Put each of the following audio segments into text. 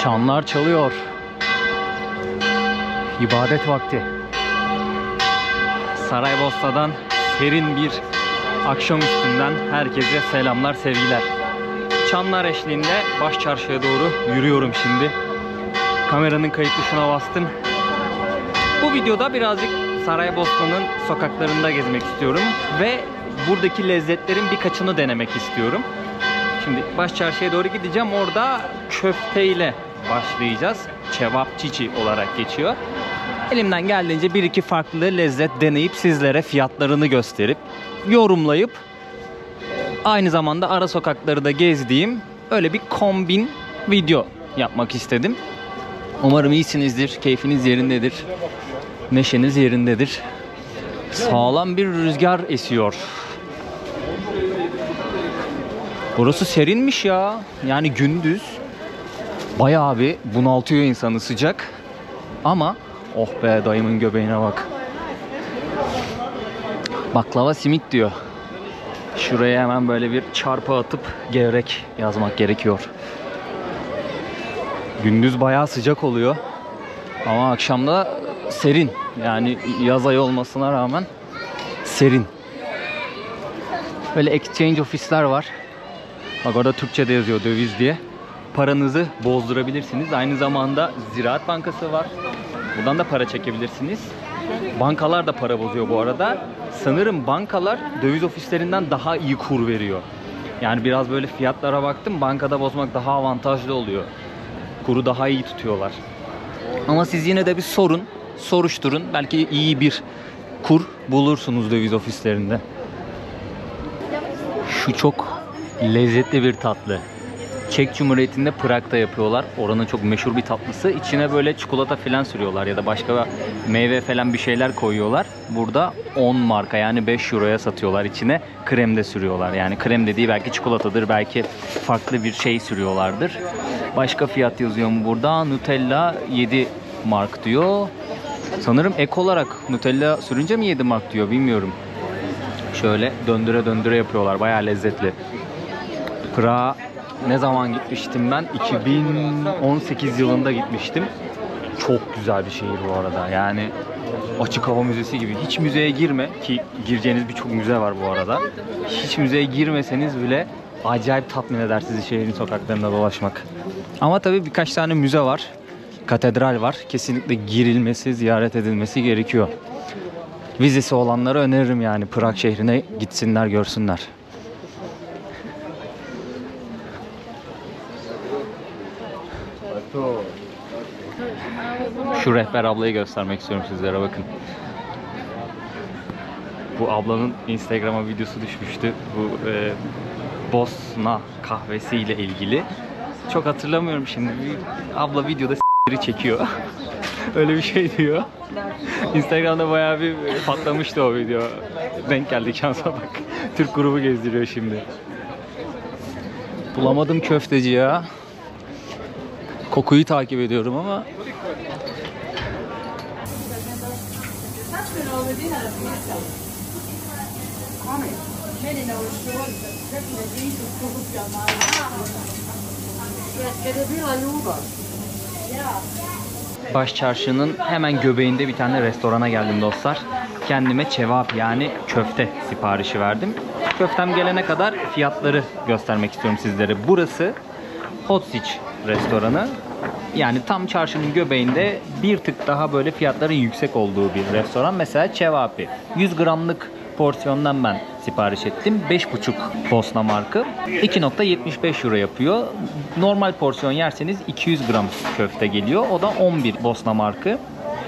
Çanlar çalıyor. İbadet vakti. Saraybosna'dan serin bir akşam üstünden herkese selamlar, sevgiler. Çanlar eşliğinde baş çarşıya doğru yürüyorum şimdi. Kameranın kayıt tuşuna bastım. Bu videoda birazcık Saraybosna'nın sokaklarında gezmek istiyorum ve buradaki lezzetlerin birkaçını denemek istiyorum. Şimdi baş çarşıya doğru gideceğim. Orada köfteyle başlayacağız. Cevapçiçi olarak geçiyor. Elimden geldiğince bir iki farklı lezzet deneyip sizlere fiyatlarını gösterip yorumlayıp aynı zamanda ara sokakları da gezdiğim öyle bir kombin video yapmak istedim. Umarım iyisinizdir, keyfiniz yerindedir, neşeniz yerindedir. Sağlam bir rüzgar esiyor. Burası serinmiş ya. Yani gündüz bayağı bir bunaltıyor insanı sıcak. Ama oh be, dayımın göbeğine bak. Baklava simit diyor. Şuraya hemen böyle bir çarpı atıp gevrek yazmak gerekiyor. Gündüz bayağı sıcak oluyor. Ama akşamda serin. Yani yaz ayı olmasına rağmen serin. Böyle exchange ofisler var. Bak orada Türkçe'de yazıyor döviz diye. Paranızı bozdurabilirsiniz. Aynı zamanda Ziraat Bankası var. Buradan da para çekebilirsiniz. Bankalar da para bozuyor bu arada. Sanırım bankalar döviz ofislerinden daha iyi kur veriyor. Yani biraz böyle fiyatlara baktım. Bankada bozmak daha avantajlı oluyor. Kuru daha iyi tutuyorlar. Ama siz yine de bir soruşturun. Belki iyi bir kur bulursunuz döviz ofislerinde. Şu çok lezzetli bir tatlı. Çek Cumhuriyeti'nde Prag'da yapıyorlar. Oranın çok meşhur bir tatlısı. İçine böyle çikolata falan sürüyorlar ya da başka meyve falan bir şeyler koyuyorlar. Burada 10 marka yani 5 euroya satıyorlar içine. Krem de sürüyorlar. Yani krem dediği belki çikolatadır, belki farklı bir şey sürüyorlardır. Başka fiyat yazıyor mu burada? Nutella 7 mark diyor. Sanırım ek olarak Nutella sürünce mi 7 mark diyor, bilmiyorum. Şöyle döndüre döndüre yapıyorlar. Bayağı lezzetli. Prag'a ne zaman gitmiştim ben? 2018 yılında gitmiştim. Çok güzel bir şehir bu arada. Yani açık hava müzesi gibi. Hiç müzeye girme ki gireceğiniz birçok müze var bu arada. Hiç müzeye girmeseniz bile acayip tatmin eder sizi şehrin sokaklarında dolaşmak. Ama tabii birkaç tane müze var. Katedral var. Kesinlikle girilmesi, ziyaret edilmesi gerekiyor. Vizesi olanlara öneririm yani. Prag şehrine gitsinler, görsünler. Şu rehber ablayı göstermek istiyorum sizlere, bakın. Bu ablanın Instagram'a videosu düşmüştü. Bu Bosna kahvesi ile ilgili. Çok hatırlamıyorum şimdi. Abla videoda s**leri çekiyor. Öyle bir şey diyor. Instagram'da bayağı bir patlamıştı o video. Denk geldik, şansa bak. Türk grubu gezdiriyor şimdi. Bulamadım köfteci ya. Kokuyu takip ediyorum ama. Baş çarşının hemen göbeğinde bir tane restorana geldim dostlar. Kendime cevap yani köfte siparişi verdim. Köftem gelene kadar fiyatları göstermek istiyorum sizlere. Burası Hodzic restoranı. Yani tam çarşının göbeğinde bir tık daha böyle fiyatların yüksek olduğu bir restoran. Mesela cevapi. 100 gramlık porsiyondan ben sipariş ettim. 5,5 Bosna markı. 2,75 euro yapıyor. Normal porsiyon yerseniz 200 gram köfte geliyor. O da 11 Bosna markı.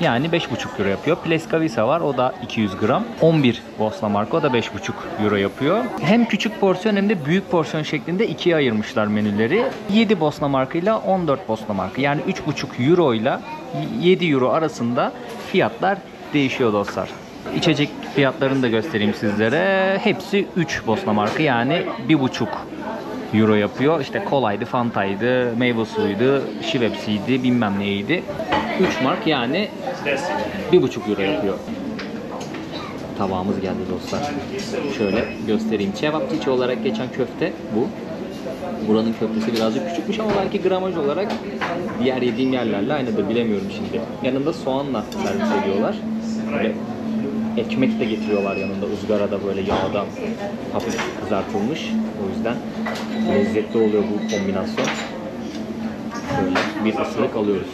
Yani 5,5 euro yapıyor. Pleskavisa var. O da 200 gram. 11 Bosna markı. O da 5,5 euro yapıyor. Hem küçük porsiyon hem de büyük porsiyon şeklinde ikiye ayırmışlar menüleri. 7 Bosna markıyla 14 Bosna markı. Yani 3,5 euro ile 7 euro arasında fiyatlar değişiyor dostlar. İçecek fiyatlarını da göstereyim sizlere. Hepsi 3 Bosna markı. Yani 1,5 euro yapıyor. İşte kolaydı, fantaydı, meyve suyuydu, şivepsiydi, bilmem neydi. 3 mark yani 1,5 euro yapıyor. Tabağımız geldi dostlar. Şöyle göstereyim. Cevapçiçi olarak geçen köfte bu. Buranın köftesi birazcık küçükmüş ama belki gramaj olarak diğer yediğim yerlerle aynıdır, bilemiyorum şimdi. Yanında soğanla servis ediyorlar. Böyle ekmek de getiriyorlar yanında, ızgarada böyle yağda hafif kızartılmış. O yüzden lezzetli oluyor bu kombinasyon. Şöyle bir ısırık alıyoruz.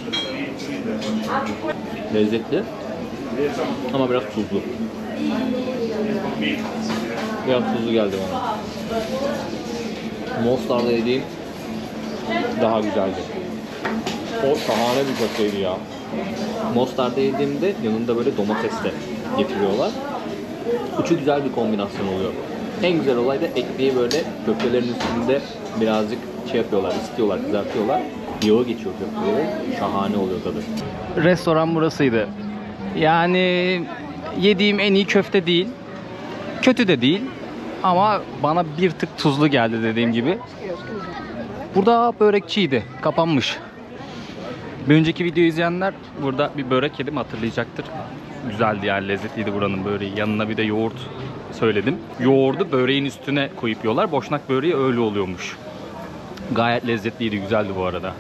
Lezzetli ama biraz tuzlu. Biraz tuzlu geldi bana. Mostar'da yediğim daha güzeldi. O şahane bir köfteydi ya. Mostar'da yediğimde yanında böyle domates de getiriyorlar. Üçü güzel bir kombinasyon oluyor. En güzel olay da ekmeği böyle köftelerin üstünde birazcık şey yapıyorlar, ısıtıyorlar, kızartıyorlar. Yağı geçiyor köfteye. Şahane oluyor tadı. Restoran burasıydı. Yani yediğim en iyi köfte değil. Kötü de değil. Ama bana bir tık tuzlu geldi dediğim gibi. Burada börekçiydi. Kapanmış. Bir önceki videoyu izleyenler burada bir börek yedim hatırlayacaktır. Güzeldi yani, lezzetliydi buranın böreği. Yanına bir de yoğurt söyledim. Yoğurdu böreğin üstüne koyup yiyorlar. Boşnak böreği öyle oluyormuş. Gayet lezzetliydi, güzeldi bu arada.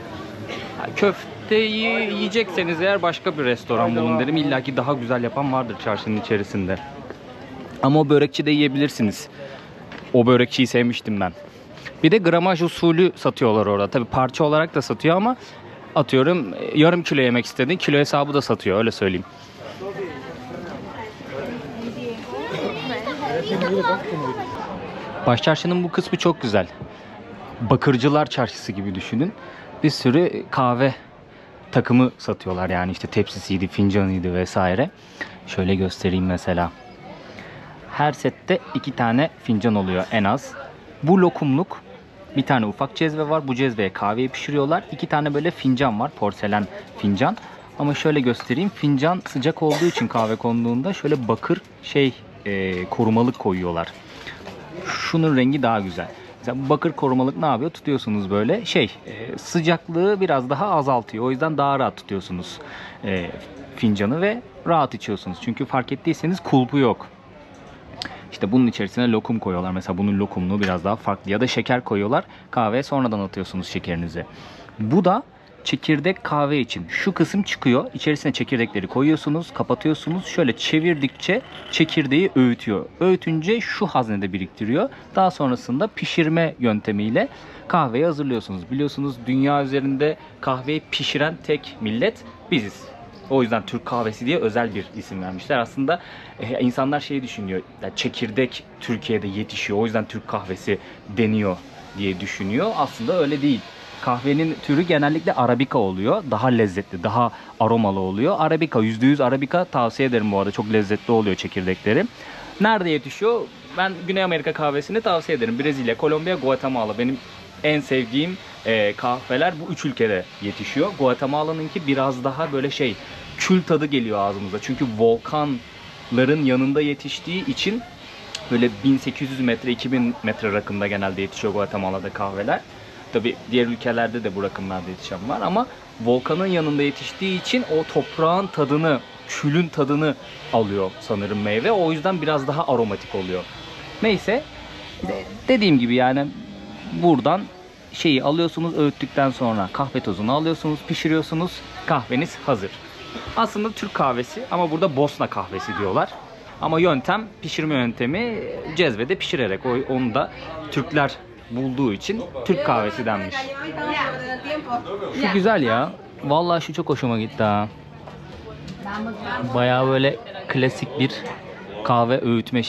Köfteyi yiyecekseniz eğer başka bir restoran bulun derim. İlla ki daha güzel yapan vardır çarşının içerisinde. Ama o börekçi de yiyebilirsiniz. O börekçiyi sevmiştim ben. Bir de gramaj usulü satıyorlar orada. Tabii parça olarak da satıyor ama atıyorum yarım kilo yemek istedin, kilo hesabı da satıyor, öyle söyleyeyim. Başçarşının bu kısmı çok güzel. Bakırcılar çarşısı gibi düşünün. Bir sürü kahve takımı satıyorlar yani, işte tepsisiydi, fincanıydı vesaire. Şöyle göstereyim mesela. Her sette 2 tane fincan oluyor en az. Bu lokumluk. Bir tane ufak cezve var. Bu cezveye kahveyi pişiriyorlar. 2 tane böyle fincan var. Porselen fincan. Ama şöyle göstereyim. Fincan sıcak olduğu için kahve konduğunda şöyle bakır korumalık koyuyorlar. Şunun rengi daha güzel. Mesela bu bakır korumalık ne yapıyor? Tutuyorsunuz böyle sıcaklığı biraz daha azaltıyor. O yüzden daha rahat tutuyorsunuz fincanı ve rahat içiyorsunuz. Çünkü fark ettiyseniz kulpu yok. İşte bunun içerisine lokum koyuyorlar. Mesela bunun lokumluğu biraz daha farklı. Ya da şeker koyuyorlar. Kahveye sonradan atıyorsunuz şekerinizi. Bu da çekirdek kahve için. Şu kısım çıkıyor. İçerisine çekirdekleri koyuyorsunuz. Kapatıyorsunuz. Şöyle çevirdikçe çekirdeği öğütüyor. Öğütünce şu haznede biriktiriyor. Daha sonrasında pişirme yöntemiyle kahveyi hazırlıyorsunuz. Biliyorsunuz dünya üzerinde kahveyi pişiren tek millet biziz. O yüzden Türk kahvesi diye özel bir isim vermişler. Aslında insanlar düşünüyor. Yani çekirdek Türkiye'de yetişiyor. O yüzden Türk kahvesi deniyor diye düşünüyor. Aslında öyle değil. Kahvenin türü genellikle Arabica oluyor. Daha lezzetli, daha aromalı oluyor. Arabica, %100 Arabica tavsiye ederim bu arada. Çok lezzetli oluyor çekirdekleri. Nerede yetişiyor? Ben Güney Amerika kahvesini tavsiye ederim. Brezilya, Kolombiya, Guatemala. Benim en sevdiğim kahveler bu 3 ülkede yetişiyor. Guatemala'nınki biraz daha böyle kül tadı geliyor ağzımıza. Çünkü volkanların yanında yetiştiği için böyle 1800 metre, 2000 metre rakımda genelde yetişiyor Guatemala'da kahveler. Tabi diğer ülkelerde de bu rakımlarda yetişen var ama volkanın yanında yetiştiği için o toprağın tadını, külün tadını alıyor sanırım meyve. O yüzden biraz daha aromatik oluyor. Neyse, dediğim gibi yani buradan alıyorsunuz, öğüttükten sonra kahve tozunu alıyorsunuz, pişiriyorsunuz, kahveniz hazır. Aslında Türk kahvesi ama burada Bosna kahvesi diyorlar. Ama pişirme yöntemi cezvede pişirerek, onu da Türkler bulduğu için Türk kahvesi denmiş. Şu güzel ya. Vallahi şu çok hoşuma gitti ha. Bayağı böyle klasik bir kahve öğütme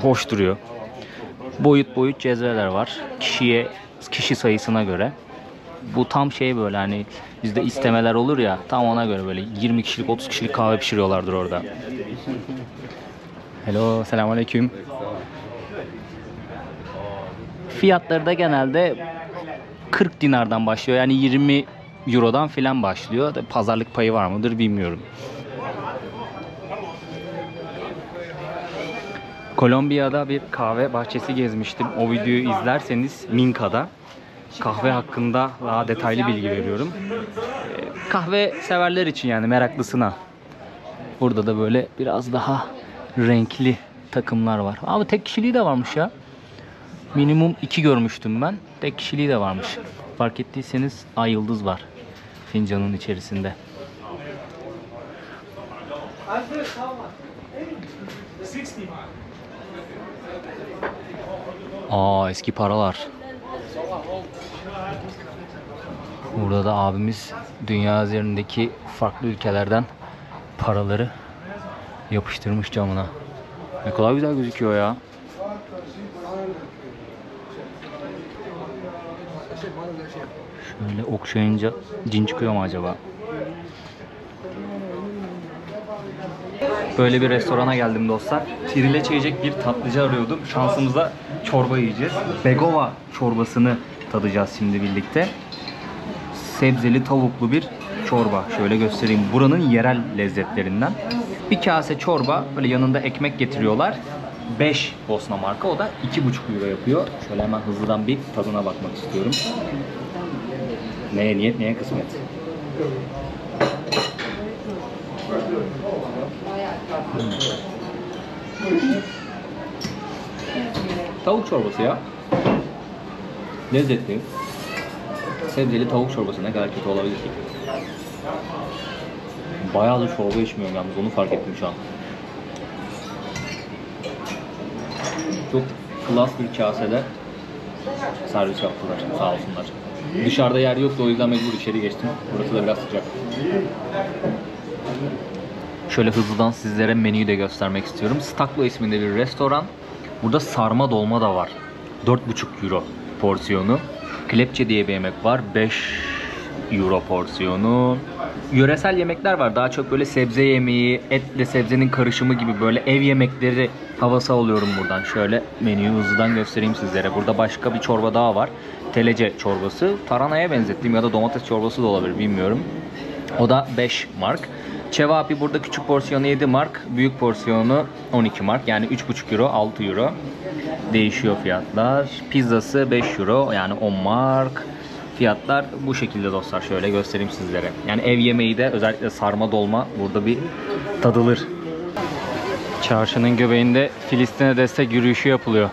Hoş duruyor. Boyut boyut cezveler var. Kişi sayısına göre. Bu tam böyle hani bizde istemeler olur ya, tam ona göre böyle 20 kişilik 30 kişilik kahve pişiriyorlardır orada. Hello, selamünaleyküm. Fiyatları da genelde 40 dinardan başlıyor. Yani 20 Euro'dan filan başlıyor. Pazarlık payı var mıdır bilmiyorum. Kolombiya'da bir kahve bahçesi gezmiştim. O videoyu izlerseniz Minca'da kahve hakkında daha detaylı bilgi veriyorum. Kahve severler için yani, meraklısına. Burada da böyle biraz daha renkli takımlar var. Ama tek kişiliği de varmış ya. Minimum 2 görmüştüm ben. Tek kişiliği de varmış. Fark ettiyseniz ay yıldız var fincanın içerisinde. Aa, eski paralar. Burada da abimiz dünya üzerindeki farklı ülkelerden paraları yapıştırmış camına. Ne kadar güzel gözüküyor ya. Şöyle okşayınca cin çıkıyor mu acaba? Böyle bir restorana geldim dostlar. Trileçe yiyecek bir tatlıcı arıyordum. Şansımıza çorba yiyeceğiz. Begova çorbasını tadacağız şimdi birlikte. Sebzeli tavuklu bir çorba. Şöyle göstereyim. Buranın yerel lezzetlerinden. Bir kase çorba, böyle yanında ekmek getiriyorlar. 5 Bosna marka, o da 2,5 euro yapıyor. Şöyle hemen hızlıdan bir tadına bakmak istiyorum. Neye niyet, neye kısmet. Tavuk çorbası ya. Lezzetli. Sebzeli tavuk çorbası ne kadar kötü olabilir ki? Bayağı da çorba içmiyorum yalnız, onu fark ettim şu an. Çok klas bir kasede servis yaptılar, sağ olsunlar. Dışarıda yer yoktu, o yüzden mecbur içeri geçtim. Burası da biraz sıcak. Şöyle hızlıdan sizlere menüyü de göstermek istiyorum. Staklo isminde bir restoran. Burada sarma dolma da var. 4,5 euro porsiyonu. Klepçe diye bir yemek var. 5 euro porsiyonu. Yöresel yemekler var. Daha çok böyle sebze yemeği, etle sebzenin karışımı gibi böyle ev yemekleri havası alıyorum buradan. Şöyle menüyü hızlıdan göstereyim sizlere. Burada başka bir çorba daha var. Telece çorbası. Taranaya benzettiğim ya da domates çorbası da olabilir, bilmiyorum. O da 5 mark. Cevapi burada küçük porsiyonu 7 mark. Büyük porsiyonu 12 mark. Yani 3,5 euro, 6 euro. Değişiyor fiyatlar. Pizzası 5 euro, yani 10 mark. Fiyatlar bu şekilde dostlar. Şöyle göstereyim sizlere. Yani ev yemeği de, özellikle sarma dolma burada bir tadılır. Çarşının göbeğinde Filistin'e destek yürüyüşü yapılıyor.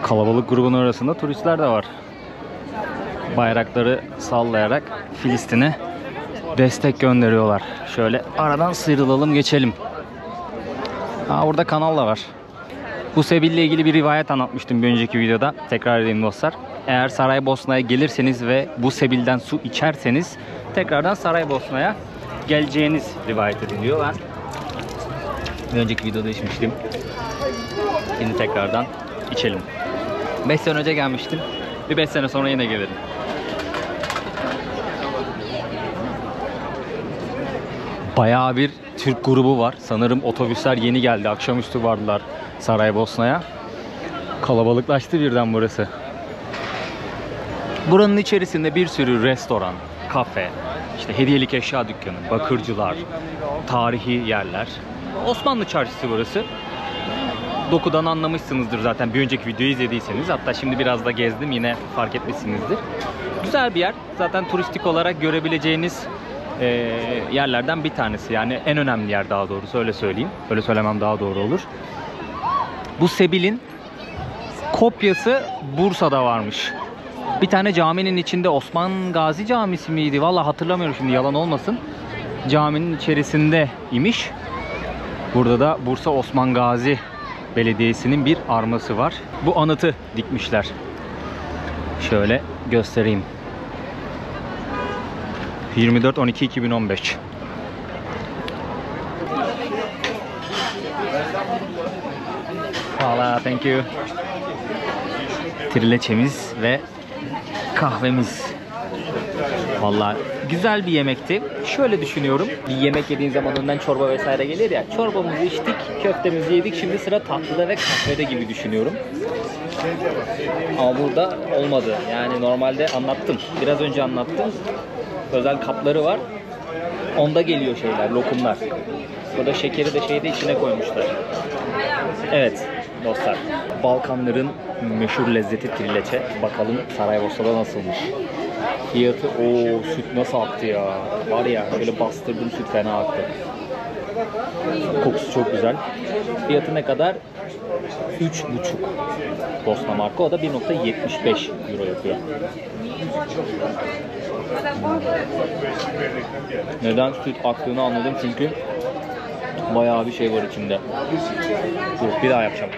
Kalabalık grubun arasında turistler de var. Bayrakları sallayarak Filistin'e destek gönderiyorlar. Şöyle aradan sıyrılalım, geçelim. Burada kanal da var. Bu Sebil'le ilgili bir rivayet anlatmıştım bir önceki videoda. Tekrar edeyim dostlar. Eğer Saraybosna'ya gelirseniz ve bu Sebil'den su içerseniz tekrardan Saraybosna'ya geleceğiniz rivayet ediliyor. Ben bir önceki videoda içmiştim. Şimdi tekrardan içelim. 5 sene önce gelmiştim. Bir 5 sene sonra yine gelirim. Bayağı bir Türk grubu var. Sanırım otobüsler yeni geldi. Akşamüstü vardılar Saraybosna'ya. Kalabalıklaştı birden burası. Buranın içerisinde bir sürü restoran, kafe, işte hediyelik eşya dükkanı, bakırcılar, tarihi yerler. Osmanlı çarşısı burası. Dokudan anlamışsınızdır zaten bir önceki videoyu izlediyseniz. Hatta şimdi biraz da gezdim, yine fark etmişsinizdir. Güzel bir yer. Zaten turistik olarak görebileceğiniz yerlerden bir tanesi. Yani en önemli yer, daha doğrusu öyle söyleyeyim. Öyle söylemem daha doğru olur. Bu Sebil'in kopyası Bursa'da varmış. Bir tane caminin içinde, Osman Gazi Camisi miydi? Vallahi hatırlamıyorum şimdi, yalan olmasın. Caminin içerisinde imiş. Burada da Bursa Osman Gazi Belediyesi'nin bir arması var. Bu anıtı dikmişler. Şöyle göstereyim. 24-12-2015. Valla, thank you. Trileçemiz ve kahvemiz. Vallahi Güzel bir yemekti. Şöyle düşünüyorum. Bir yemek yediğin zaman önden çorba vesaire gelir ya. Çorbamızı içtik, köftemizi yedik. Şimdi sıra tatlıda ve kahvede gibi düşünüyorum. Ama burada olmadı. Yani normalde anlattım. Biraz önce anlattım. Özel kapları var. Onda geliyor şeyler, lokumlar. Burada şekeri de şeyde içine koymuşlar. Evet dostlar. Balkanların meşhur lezzeti trileçe. Bakalım Saraybosna'da nasılmış. Fiyatı, süt nasıl aktı ya. Var ya şöyle bastırdım, süt fena aktı. Kokusu çok güzel. Fiyatı ne kadar? 3,5 Bosna marka. O da 1,75 euro yapıyor. Neden süt aktığını anladım çünkü bayağı bir şey var içinde. Dur, bir daha yapacağım.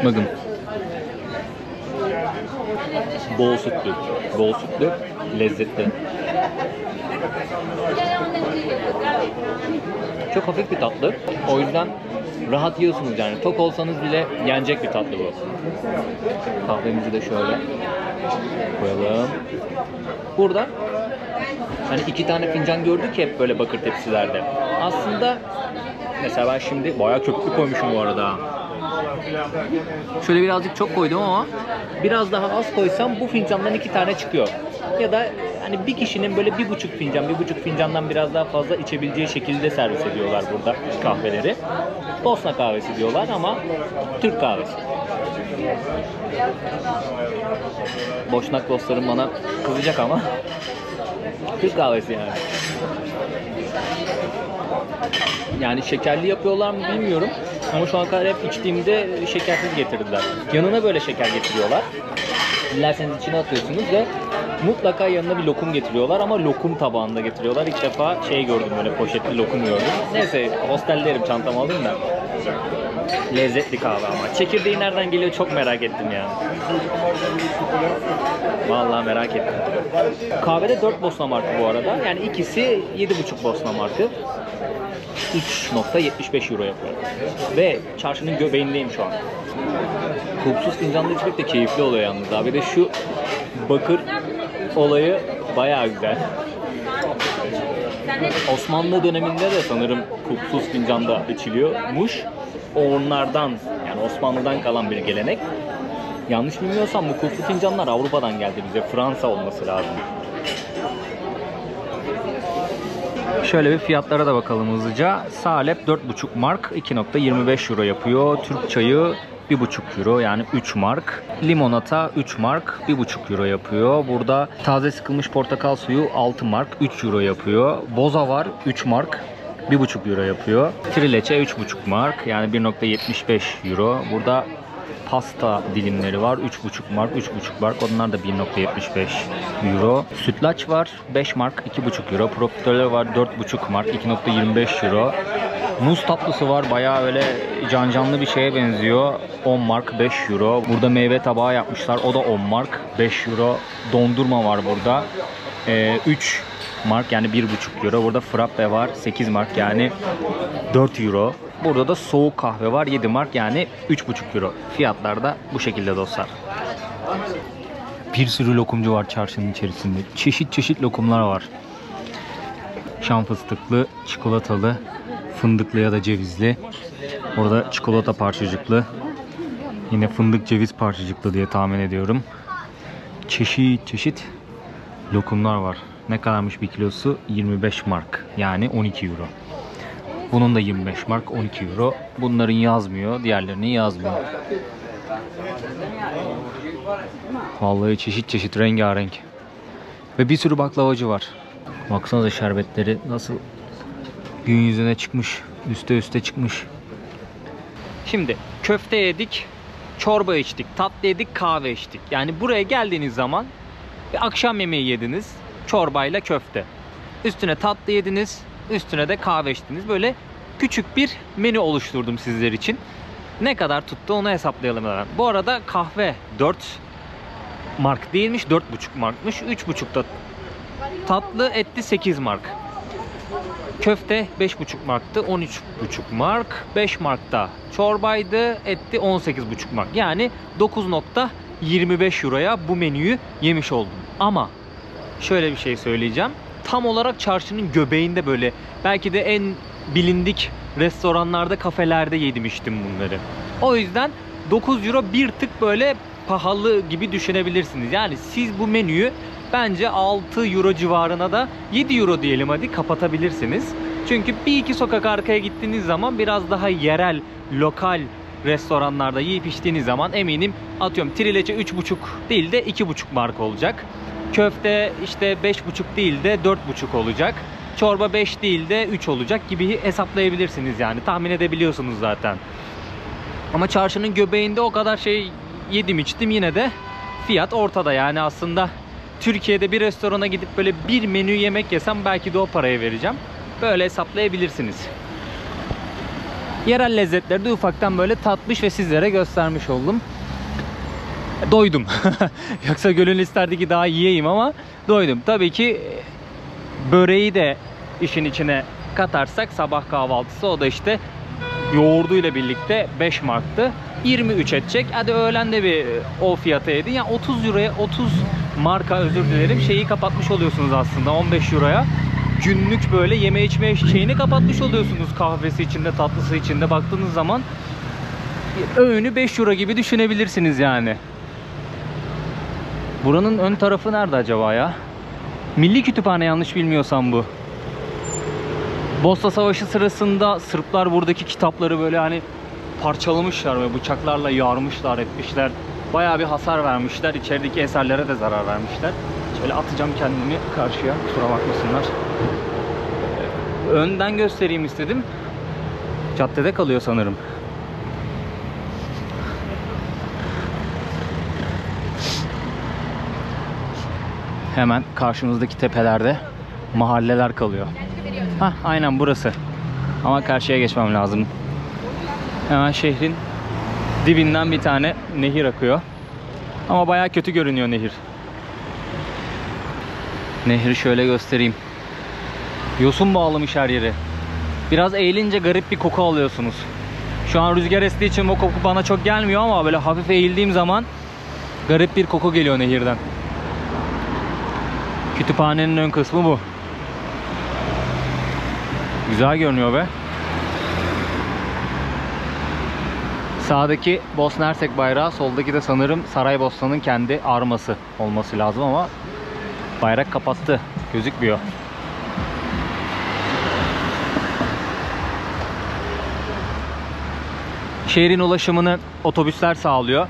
Bakın. Bol sütlü. Bol sütlü, lezzetli. Çok hafif bir tatlı. O yüzden rahat yiyorsunuz yani. Tok olsanız bile yenecek bir tatlı bu. Kahvemizi de şöyle koyalım. Burada hani 2 tane fincan gördük hep böyle bakır tepsilerde. Aslında mesela ben şimdi bayağı köpüklü koymuşum bu arada. Şöyle birazcık çok koydum ama biraz daha az koysam bu fincandan 2 tane çıkıyor. Ya da hani bir kişinin böyle 1,5 fincan, 1,5 fincandan biraz daha fazla içebileceği şekilde servis ediyorlar burada kahveleri. Bosna kahvesi diyorlar ama Türk kahvesi. Boşnak dostlarım bana kızacak ama Türk kahvesi yani. Yani şekerli yapıyorlar mı bilmiyorum. Ama şu ana kadar hep içtiğimde şekersiz getirdiler. Yanına böyle şeker getiriyorlar. Dilerseniz içine atıyorsunuz ve mutlaka yanına bir lokum getiriyorlar ama lokum tabağında getiriyorlar. İlk defa şey gördüm, böyle poşetli lokum gördüm. Neyse hostellerim, çantamı alayım da. Lezzetli kahve ama. Çekirdeği nereden geliyor çok merak ettim ya. Vallahi merak ettim. Kahvede 4 Bosna markı bu arada. Yani ikisi 7,5 Bosna markı. 3,75 euro yapıyor. Ve çarşının göbeğindeyim şu an. Kulpsuz fincanda içmek de keyifli oluyor yalnız abi. De şu bakır olayı bayağı güzel. Osmanlı döneminde de sanırım kulpsuz fincanda içiliyormuş. Onlardan, yani Osmanlı'dan kalan bir gelenek. Yanlış bilmiyorsam bu kulplu fincanlar Avrupa'dan geldi bize. Fransa olması lazım. Şöyle bir fiyatlara da bakalım hızlıca. Salep 4,5 mark, 2,25 euro yapıyor. Türk çayı 1,5 euro yani 3 mark. Limonata 3 mark, 1,5 euro yapıyor. Burada taze sıkılmış portakal suyu 6 mark, 3 euro yapıyor. Boza var 3 mark, 1,5 euro yapıyor. Trileçe 3,5 mark yani 1,75 euro. Burada pasta dilimleri var 3,5 mark, 3,5 mark. Onlar da 1,75 euro. Sütlaç var 5 mark, 2,5 euro. Profiterol var 4,5 mark, 2,25 euro. Muz tatlısı var, bayağı öyle canlı bir şeye benziyor. 10 mark, 5 euro. Burada meyve tabağı yapmışlar, o da 10 mark, 5 euro. Dondurma var burada. 3 mark yani 1,5 euro. Burada frappe var 8 mark yani 4 euro. Burada da soğuk kahve var 7 mark yani 3,5 euro. Fiyatlar da bu şekilde dostlar. Bir sürü lokumcu var çarşının içerisinde. Çeşit çeşit lokumlar var. Şam fıstıklı, çikolatalı, fındıklı ya da cevizli. Orada çikolata parçacıklı. Yine fındık ceviz parçacıklı diye tahmin ediyorum. Çeşit çeşit lokumlar var. Ne kadarmış bir kilosu? 25 mark yani 12 euro. Bunun da 25 mark, 12 euro. Bunların yazmıyor, diğerlerinin yazmıyor. Vallahi çeşit çeşit, rengarenk. Ve bir sürü baklavacı var. Baksanıza şerbetleri nasıl gün yüzüne çıkmış, üste üste çıkmış. Şimdi köfte yedik, çorba içtik, tatlı yedik, kahve içtik. Yani buraya geldiğiniz zaman bir akşam yemeği yediniz, çorbayla köfte. Üstüne tatlı yediniz, üstüne de kahve içtiniz. Böyle küçük bir menü oluşturdum sizler için. Ne kadar tuttu onu hesaplayalım hemen. Bu arada kahve 4 mark değilmiş, 4,5 markmış. 3,5'da tatlı etti 8 mark. Köfte 5,5 marktı, 13,5 mark. 5 markta çorbaydı, etti 18,5 mark. Yani 9,7 25 euroya bu menüyü yemiş oldum. Ama şöyle bir şey söyleyeceğim. Tam olarak çarşının göbeğinde, böyle belki de en bilindik restoranlarda, kafelerde yemiştim bunları. O yüzden 9 euro bir tık böyle pahalı gibi düşünebilirsiniz. Yani siz bu menüyü bence 6 euro civarına da, 7 euro diyelim hadi, kapatabilirsiniz. Çünkü bir iki sokak arkaya gittiğiniz zaman biraz daha yerel, lokal restoranlarda yiyip içtiğiniz zaman eminim, atıyorum, trileçe 3,5 değil de 2,5 marka olacak. Köfte işte 5,5 değil de 4,5 olacak. Çorba 5 değil de 3 olacak gibi hesaplayabilirsiniz yani. Tahmin edebiliyorsunuz zaten. Ama çarşının göbeğinde o kadar şey yedim içtim, yine de fiyat ortada. Yani aslında Türkiye'de bir restorana gidip böyle bir menü yemek yesem belki de o parayı vereceğim. Böyle hesaplayabilirsiniz. Yerel lezzetleri de ufaktan böyle tatmış ve sizlere göstermiş oldum. Doydum. Yoksa gönül isterdi ki daha yiyeyim ama doydum. Tabii ki böreği de işin içine katarsak sabah kahvaltısı, o da işte yoğurduyla birlikte 5 marktı. 23 edecek. Hadi öğlen de bir o fiyata yedin. Yani 30 euroya, 30 marka özür dilerim, şeyi kapatmış oluyorsunuz aslında 15 euroya. Günlük böyle yeme içme şeyini kapatmış oluyorsunuz. Kahvesi içinde, tatlısı içinde, baktığınız zaman öğünü 5 euro gibi düşünebilirsiniz yani. Buranın ön tarafı nerede acaba ya? Milli Kütüphane, yanlış bilmiyorsam bu. Bosna Savaşı sırasında Sırplar buradaki kitapları böyle hani parçalamışlar ve bıçaklarla yarmışlar, etmişler. Bayağı bir hasar vermişler. İçerideki eserlere de zarar vermişler. Şöyle atacağım kendimi karşıya, kusura bakmasınlar. Önden göstereyim istedim. Caddede kalıyor sanırım. Hemen karşımızdaki tepelerde mahalleler kalıyor. Hah, aynen burası. Ama karşıya geçmem lazım. Hemen şehrin dibinden bir tane nehir akıyor. Ama bayağı kötü görünüyor nehir. Nehri şöyle göstereyim. Yosun bağlamış her yeri. Biraz eğilince garip bir koku alıyorsunuz. Şu an rüzgar estiği için o koku bana çok gelmiyor ama böyle hafif eğildiğim zaman garip bir koku geliyor nehirden. Kütüphanenin ön kısmı bu. Güzel görünüyor be. Sağdaki Bosna Hersek bayrağı, soldaki de sanırım Saraybosna'nın kendi arması olması lazım ama bayrak kapattı, gözükmüyor. Şehrin ulaşımını otobüsler sağlıyor.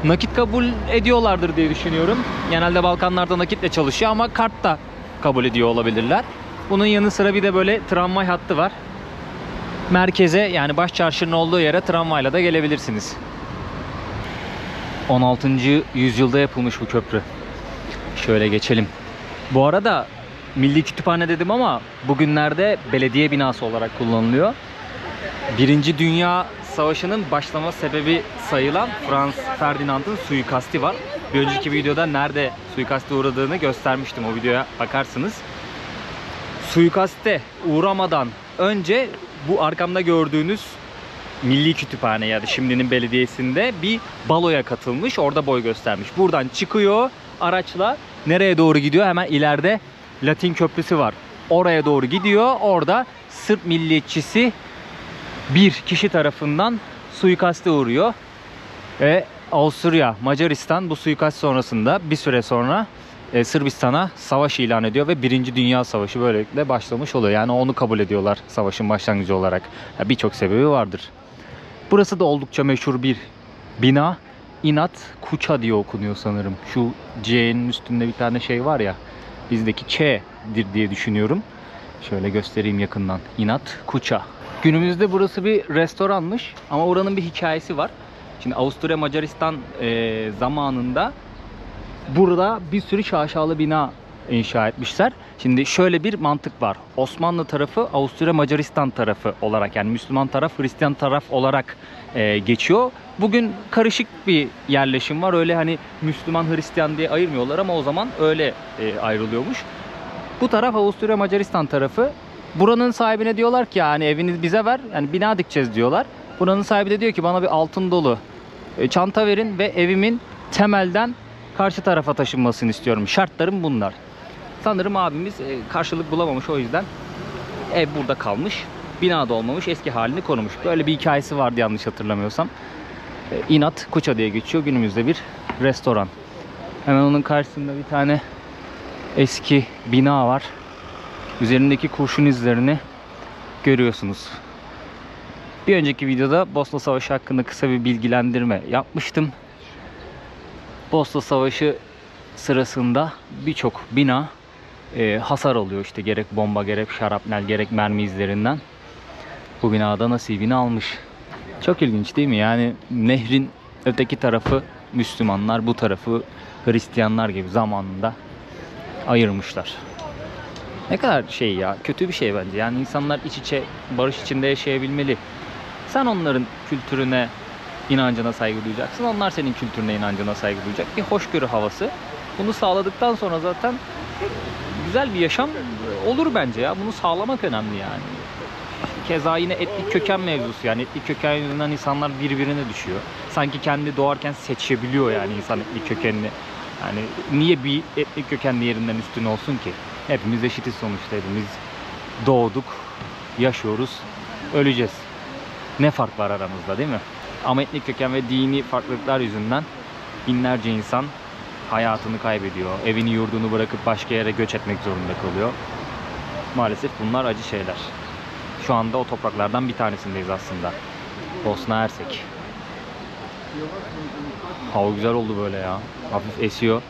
Nakit kabul ediyorlardır diye düşünüyorum. Genelde Balkanlarda nakitle çalışıyor ama kart da kabul ediyor olabilirler. Bunun yanı sıra bir de böyle tramvay hattı var. Merkeze, yani baş çarşının olduğu yere tramvayla da gelebilirsiniz. 16. yüzyılda yapılmış bu köprü. Şöyle geçelim. Bu arada Milli Kütüphane dedim ama bugünlerde belediye binası olarak kullanılıyor. Birinci Dünya Savaşı'nın başlama sebebi sayılan Franz Ferdinand'ın suikasti var. Bir önceki videoda nerede suikaste uğradığını göstermiştim. O videoya bakarsınız. Suikaste uğramadan önce bu arkamda gördüğünüz Milli Kütüphane, ya da şimdinin belediyesinde bir baloya katılmış. Orada boy göstermiş. Buradan çıkıyor araçla. Nereye doğru gidiyor? Hemen ileride Latin Köprüsü var. Oraya doğru gidiyor. Orada Sırp milliyetçisi bir kişi tarafından suikaste uğruyor. Ve Avusturya, Macaristan bu suikast sonrasında bir süre sonra Sırbistan'a savaş ilan ediyor ve Birinci Dünya Savaşı böylelikle başlamış oluyor. Yani onu kabul ediyorlar savaşın başlangıcı olarak. Birçok sebebi vardır. Burası da oldukça meşhur bir bina. İnat Kuça diye okunuyor sanırım. Şu C'nin üstünde bir tane şey var ya, bizdeki Ç'dir diye düşünüyorum. Şöyle göstereyim yakından. İnat Kuça. Günümüzde burası bir restoranmış ama oranın bir hikayesi var. Şimdi Avusturya Macaristan zamanında burada bir sürü şaşalı bina inşa etmişler. Şimdi şöyle bir mantık var. Osmanlı tarafı Avusturya Macaristan tarafı olarak, yani Müslüman taraf Hristiyan taraf olarak geçiyor. Bugün karışık bir yerleşim var. Öyle hani Müslüman Hristiyan diye ayırmıyorlar ama o zaman öyle ayrılıyormuş. Bu taraf Avusturya Macaristan tarafı. Buranın sahibine diyorlar ki yani evini bize ver, yani bina dikeceğiz diyorlar. Buranın sahibi de diyor ki bana bir altın dolu çanta verin ve evimin temelden karşı tarafa taşınmasını istiyorum. Şartlarım bunlar. Sanırım abimiz karşılık bulamamış, o yüzden ev burada kalmış. Binada olmamış, eski halini korumuş. Böyle bir hikayesi vardı yanlış hatırlamıyorsam. İnat Kuça diye geçiyor. Günümüzde bir restoran. Hemen onun karşısında bir tane eski bina var. Üzerindeki kurşun izlerini görüyorsunuz. Bir önceki videoda Bosna Savaşı hakkında kısa bir bilgilendirme yapmıştım. Bosna Savaşı sırasında birçok bina hasar alıyor. İşte gerek bomba, gerek şarapnel, gerek mermi izlerinden. Bu binada nasibini almış. Çok ilginç değil mi? Yani nehrin öteki tarafı Müslümanlar, bu tarafı Hristiyanlar gibi zamanında ayırmışlar. Ne kadar şey ya, kötü bir şey bence. Yani insanlar iç içe, barış içinde yaşayabilmeli. Sen onların kültürüne, inancına saygı duyacaksın. Onlar senin kültürüne, inancına saygı duyacak. Bir hoşgörü havası. Bunu sağladıktan sonra zaten güzel bir yaşam olur bence ya. Bunu sağlamak önemli yani. Keza yine etnik köken mevzusu, yani etnik köken yüzünden insanlar birbirine düşüyor. Sanki kendi doğarken seçebiliyor yani insan etnik kökenini. Yani niye bir etnik köken diğerinden üstün olsun ki? Hepimiz eşitiz sonuçta, hepimiz doğduk, yaşıyoruz, öleceğiz. Ne fark var aramızda, değil mi? Ama etnik köken ve dini farklılıklar yüzünden binlerce insan hayatını kaybediyor. Evini yurdunu bırakıp başka yere göç etmek zorunda kalıyor. Maalesef bunlar acı şeyler. Şu anda o topraklardan bir tanesindeyiz aslında. Bosna Hersek. Hava güzel oldu böyle ya. Hafif esiyor.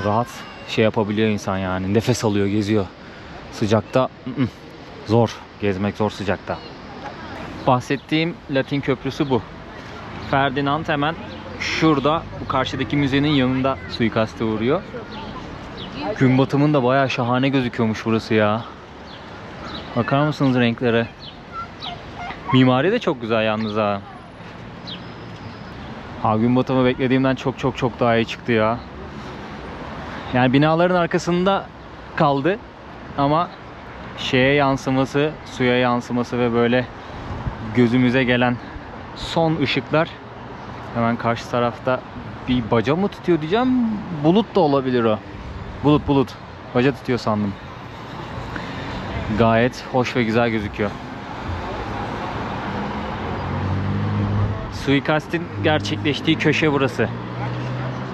Rahat şey yapabiliyor insan yani. Nefes alıyor, geziyor. Sıcakta zor. Gezmek zor sıcakta. Bahsettiğim Latin Köprüsü bu. Ferdinand hemen şurada, bu karşıdaki müzenin yanında suikaste uğruyor. Gün batımında da bayağı şahane gözüküyormuş burası ya. Bakar mısınız renklere? Mimari de çok güzel yalnız ha. Gün batımı beklediğimden çok daha iyi çıktı ya. Yani binaların arkasında kaldı ama şeye yansıması, suya yansıması ve böyle gözümüze gelen son ışıklar, hemen karşı tarafta bir baca mı tutuyor diyeceğim. Bulut da olabilir o. Bulut. Baca tutuyor sandım. Gayet hoş ve güzel gözüküyor. Suikastin gerçekleştiği köşe burası.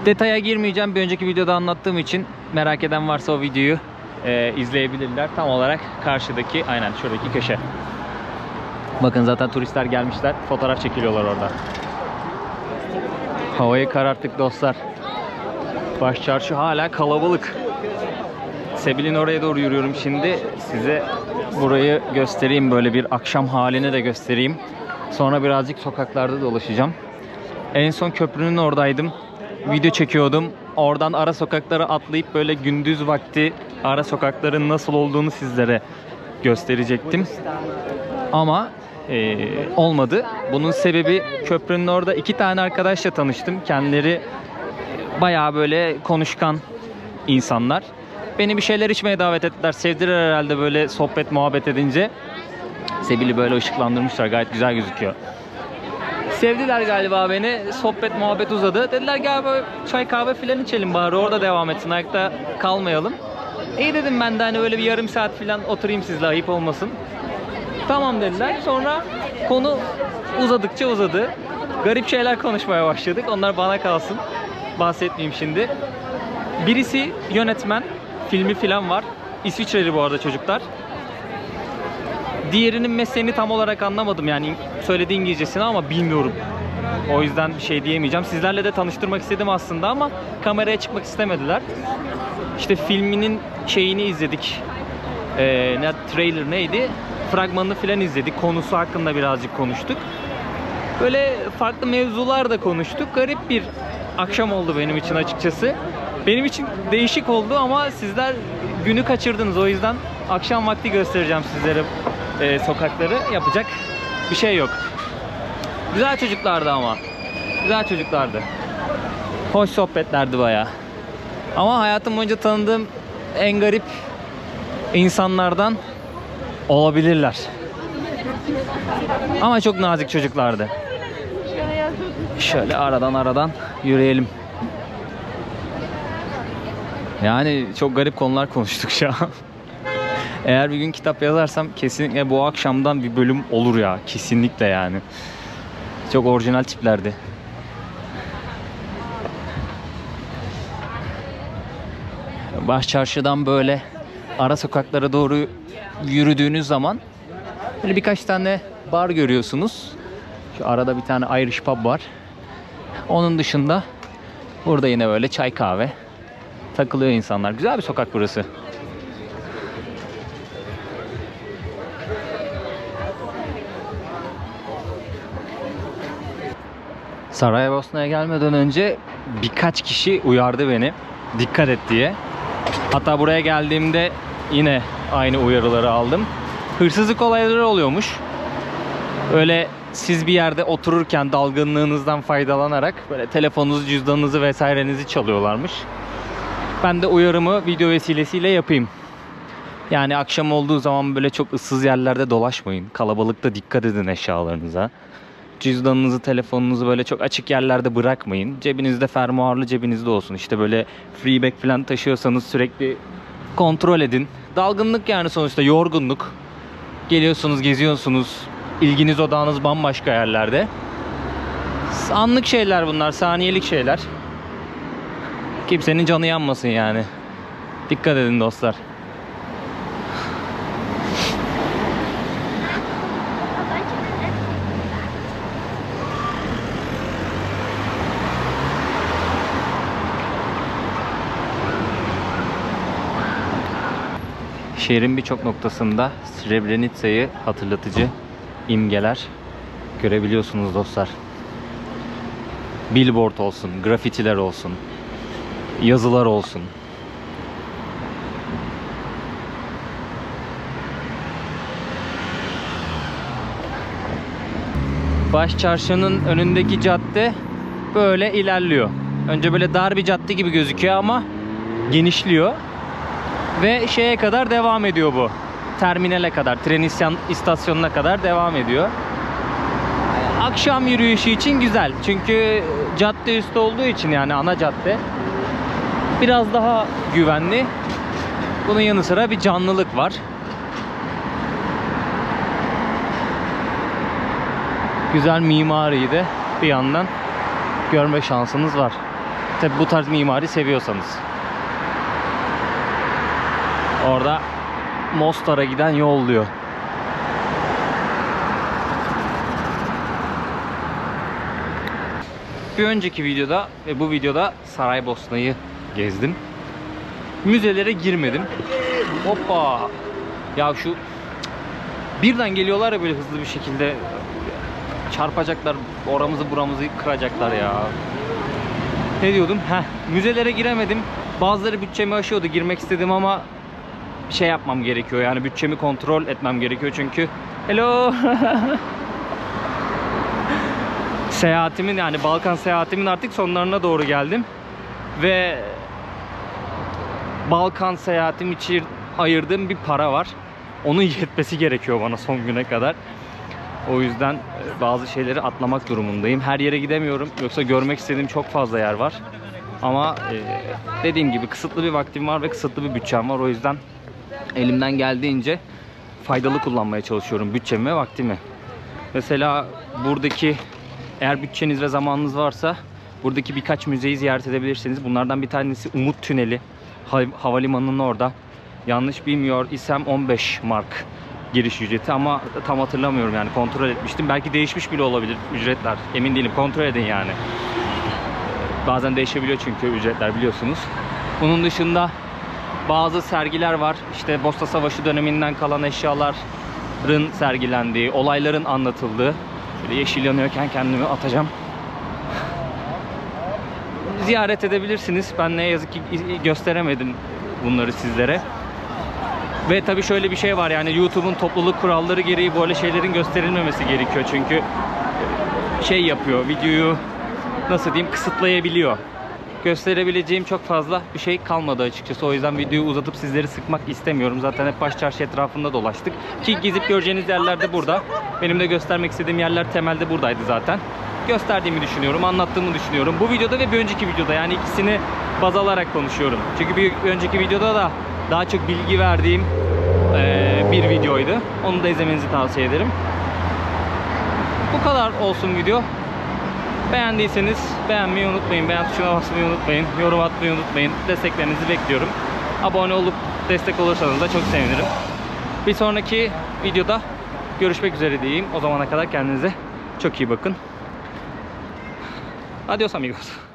Detaya girmeyeceğim. Bir önceki videoda anlattığım için merak eden varsa o videoyu izleyebilirler. Tam olarak karşıdaki, aynen şuradaki köşe. Bakın zaten turistler gelmişler. Fotoğraf çekiliyorlar orada. Havayı kararttık dostlar. Başçarşı hala kalabalık. Sebil'in oraya doğru yürüyorum şimdi. Size burayı göstereyim. Böyle bir akşam halini de göstereyim. Sonra birazcık sokaklarda dolaşacağım. En son köprünün oradaydım. Video çekiyordum. Oradan ara sokaklara atlayıp böyle gündüz vakti ara sokakların nasıl olduğunu sizlere gösterecektim. Ama olmadı. Bunun sebebi, köprünün orada 2 tane arkadaşla tanıştım. Kendileri bayağı böyle konuşkan insanlar. Beni bir şeyler içmeye davet ettiler. Sevdiler herhalde böyle sohbet muhabbet edince. Sebil'i böyle ışıklandırmışlar. Gayet güzel gözüküyor. Sevdiler galiba beni. Sohbet muhabbet uzadı. Dediler gel böyle çay kahve filan içelim bari. Orada devam etsin. Ayakta kalmayalım. İyi dedim ben de, hani böyle bir yarım saat filan oturayım sizle, ayıp olmasın. Tamam dediler. Sonra konu uzadıkça uzadı. Garip şeyler konuşmaya başladık. Onlar bana kalsın. Bahsetmeyeyim şimdi. Birisi yönetmen. Filmi filan var. İsviçreli bu arada çocuklar. Diğerinin mesleğini tam olarak anlamadım. Yani söylediği İngilizcesini ama bilmiyorum. O yüzden bir şey diyemeyeceğim. Sizlerle de tanıştırmak istedim aslında ama kameraya çıkmak istemediler. İşte filminin şeyini izledik. Trailer neydi? Fragmanını filan izledik. Konusu hakkında birazcık konuştuk. Böyle farklı mevzular da konuştuk. Garip bir akşam oldu benim için açıkçası. Benim için değişik oldu ama sizler günü kaçırdınız. O yüzden akşam vakti göstereceğim sizlere sokakları. Yapacak bir şey yok. Güzel çocuklardı ama. Güzel çocuklardı. Hoş sohbetlerdi bayağı. Ama hayatım boyunca tanıdığım en garip insanlardan olabilirler. Ama çok nazik çocuklardı. Şöyle aradan yürüyelim. Yani çok garip konular konuştuk şu an. Eğer bir gün kitap yazarsam kesinlikle bu akşamdan bir bölüm olur ya. Kesinlikle yani. Çok orijinal tiplerdi. Başçarşıdan böyle ara sokaklara doğru yürüdüğünüz zaman böyle birkaç tane bar görüyorsunuz. Şu arada bir tane Irish pub var. Onun dışında burada yine böyle çay kahve takılıyor insanlar. Güzel bir sokak burası. Saraybosna'ya gelmeden önce birkaç kişi uyardı beni. Dikkat et diye. Hatta buraya geldiğimde yine aynı uyarıları aldım. Hırsızlık olayları oluyormuş. Öyle siz bir yerde otururken dalgınlığınızdan faydalanarak böyle telefonunuzu, cüzdanınızı vesairenizi çalıyorlarmış. Ben de uyarımı video vesilesiyle yapayım. Yani akşam olduğu zaman böyle çok ıssız yerlerde dolaşmayın. Kalabalıkta dikkat edin eşyalarınıza. Cüzdanınızı, telefonunuzu böyle çok açık yerlerde bırakmayın. Cebinizde, fermuarlı cebinizde olsun. İşte böyle free bag falan taşıyorsanız sürekli kontrol edin. Dalgınlık yani sonuçta, yorgunluk. Geliyorsunuz, geziyorsunuz. İlginiz, odağınız bambaşka yerlerde. Anlık şeyler bunlar, saniyelik şeyler. Kimsenin canı yanmasın yani. Dikkat edin dostlar. Şehrin birçok noktasında Srebrenica'yı hatırlatıcı imgeler görebiliyorsunuz dostlar. Billboard olsun, grafitiler olsun, yazılar olsun. Başçarşının önündeki cadde böyle ilerliyor. Önce böyle dar bir cadde gibi gözüküyor ama genişliyor. Ve şeye kadar devam ediyor bu. Terminale kadar, tren istasyonuna kadar devam ediyor. Akşam yürüyüşü için güzel. Çünkü cadde üstü olduğu için, yani ana cadde, biraz daha güvenli. Bunun yanı sıra bir canlılık var. Güzel mimariyi de bir yandan görme şansınız var. Tabi bu tarz mimari seviyorsanız. Orada Mostar'a giden yol diyor. Bir önceki videoda ve bu videoda Saraybosna'yı gezdim. Müzelere girmedim. Hoppa! Ya şu birden geliyorlar ya böyle hızlı bir şekilde, çarpacaklar, oramızı buramızı kıracaklar ya. Ne diyordum? Müzelere giremedim. Bazıları bütçemi aşıyordu, girmek istedim ama bir şey yapmam gerekiyor. Yani bütçemi kontrol etmem gerekiyor çünkü hello. Seyahatimin, yani Balkan seyahatimin artık sonlarına doğru geldim. Ve Balkan seyahatim için ayırdığım bir para var. Onun yetmesi gerekiyor bana son güne kadar. O yüzden bazı şeyleri atlamak durumundayım. Her yere gidemiyorum. Yoksa görmek istediğim çok fazla yer var. Ama dediğim gibi kısıtlı bir vaktim var ve kısıtlı bir bütçem var. O yüzden elimden geldiğince faydalı kullanmaya çalışıyorum bütçemi ve vaktimi. Mesela buradaki, eğer bütçeniz ve zamanınız varsa buradaki birkaç müzeyi ziyaret edebilirsiniz. Bunlardan bir tanesi Umut Tüneli. Havalimanının orada. Yanlış bilmiyor isem 15 mark giriş ücreti ama tam hatırlamıyorum, yani kontrol etmiştim. Belki değişmiş bile olabilir ücretler. Emin değilim. Kontrol edin yani. Bazen değişebiliyor çünkü ücretler, biliyorsunuz. Bunun dışında bazı sergiler var. İşte Bosna Savaşı döneminden kalan eşyaların sergilendiği, olayların anlatıldığı. Böyle yeşil yanıyorken kendimi atacağım. Ziyaret edebilirsiniz. Ben ne yazık ki gösteremedim bunları sizlere. Ve tabii şöyle bir şey var, yani YouTube'un topluluk kuralları gereği böyle şeylerin gösterilmemesi gerekiyor. Çünkü şey yapıyor, videoyu nasıl diyeyim, kısıtlayabiliyor. Gösterebileceğim çok fazla bir şey kalmadı açıkçası. O yüzden videoyu uzatıp sizleri sıkmak istemiyorum. Zaten hep Başçarşı etrafında dolaştık. Ki gezip göreceğiniz yerler de burada. Benim de göstermek istediğim yerler temelde buradaydı zaten. gösterdiğimi düşünüyorum, anlattığımı düşünüyorum. Bu videoda ve bir önceki videoda, yani ikisini baz alarak konuşuyorum. Çünkü bir önceki videoda da daha çok bilgi verdiğim bir videoydu. Onu da izlemenizi tavsiye ederim. Bu kadar olsun video. Beğendiyseniz beğenmeyi unutmayın. Beğen tuşuna basmayı unutmayın. Yorum atmayı unutmayın. Desteklerinizi bekliyorum. Abone olup destek olursanız da çok sevinirim. Bir sonraki videoda görüşmek üzere diyeyim. O zamana kadar kendinize çok iyi bakın. Adios amigos.